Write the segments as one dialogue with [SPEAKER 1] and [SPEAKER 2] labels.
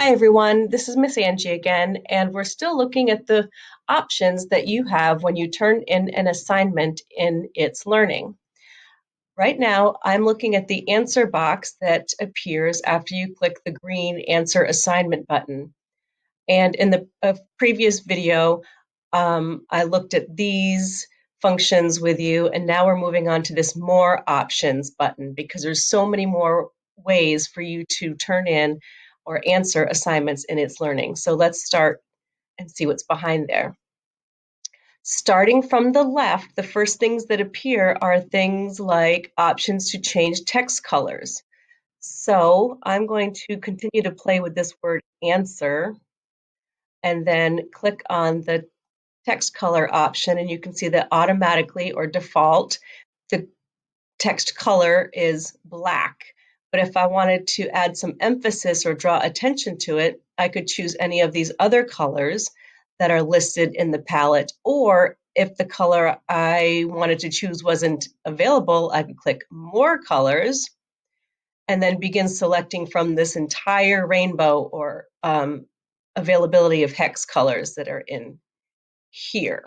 [SPEAKER 1] Hi everyone, this is Miss Angie again, and we're still looking at the options that you have when you turn in an assignment in itsLearning. Right now, I'm looking at the answer box that appears after you click the green Answer Assignment button. And in the previous video, I looked at these functions with you, and now we're moving on to this More Options button because there's so many more ways for you to turn in or answer assignments in itsLearning. So let's start and see what's behind there. Starting from the left, the first things that appear are things like options to change text colors. So I'm going to continue to play with this word answer and then click on the text color option, and you can see that automatically or default the text color is black. But if I wanted to add some emphasis or draw attention to it, I could choose any of these other colors that are listed in the palette, or if the color I wanted to choose wasn't available, I could click More Colors and then begin selecting from this entire rainbow or availability of hex colors that are in here.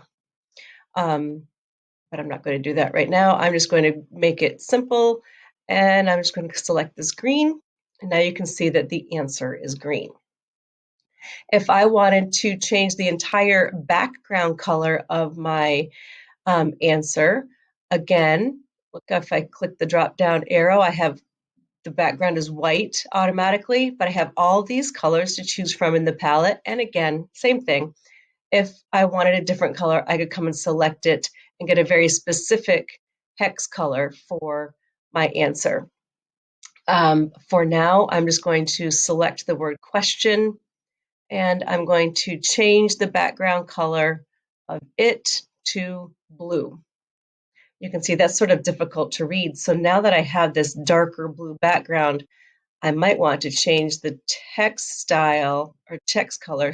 [SPEAKER 1] But I'm not going to do that right now. I'm just going to make it simple, and I'm just going to select this green, and now you can see that the answer is green. If I wanted to change the entire background color of my answer, again, look, if I click the drop down arrow, I have the background is white automatically, but I have all these colors to choose from in the palette. And again, same thing. If I wanted a different color, I could come and select it and get a very specific hex color for my answer. For now, I'm just going to select the word question, and I'm going to change the background color of it to blue. You can see that's sort of difficult to read. So now that I have this darker blue background, I might want to change the text style or text color,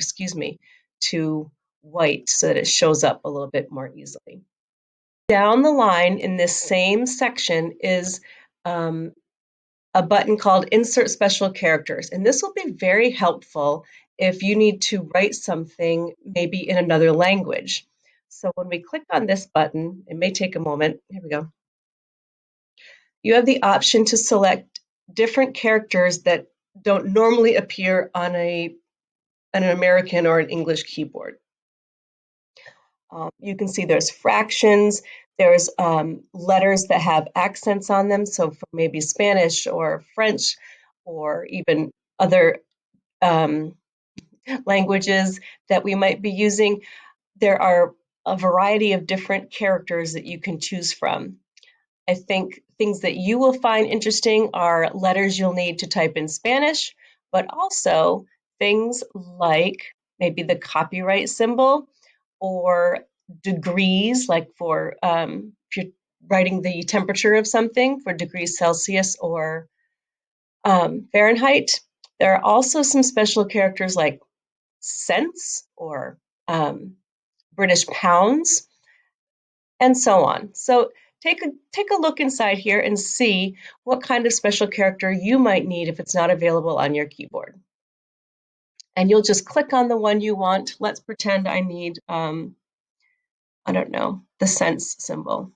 [SPEAKER 1] to white so that it shows up a little bit more easily. Down the line in this same section is a button called Insert Special Characters, and this will be very helpful if you need to write something maybe in another language. So when we click on this button, it may take a moment. Here we go. You have the option to select different characters that don't normally appear on an American or an English keyboard. You can see there's fractions, there's letters that have accents on them, so for maybe Spanish or French or even other languages that we might be using. There are a variety of different characters that you can choose from. I think things that you will find interesting are letters you'll need to type in Spanish, but also things like maybe the copyright symbol or degrees, like for if you're writing the temperature of something for degrees Celsius or Fahrenheit. There are also some special characters like cents or British pounds, and so on. So take a look inside here and see what kind of special character you might need if it's not available on your keyboard. And you'll just click on the one you want. Let's pretend I need, I don't know, the cents symbol.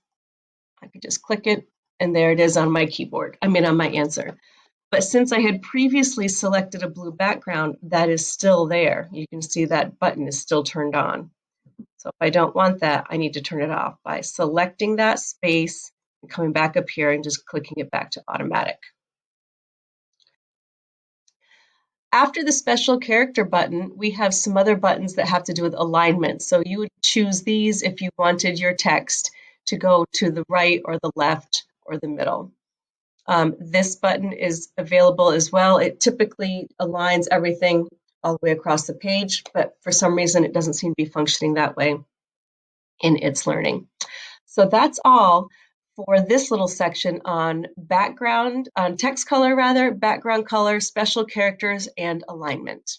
[SPEAKER 1] I could just click it, and there it is on my keyboard, on my answer. But since I had previously selected a blue background, that is still there. You can see that button is still turned on. So if I don't want that, I need to turn it off by selecting that space and coming back up here and just clicking it back to automatic. After the special character button, we have some other buttons that have to do with alignment. So you would choose these if you wanted your text to go to the right or the left or the middle. This button is available as well. It typically aligns everything all the way across the page, but for some reason it doesn't seem to be functioning that way in itsLearning. So that's all for this little section on text color, background color, special characters, and alignment.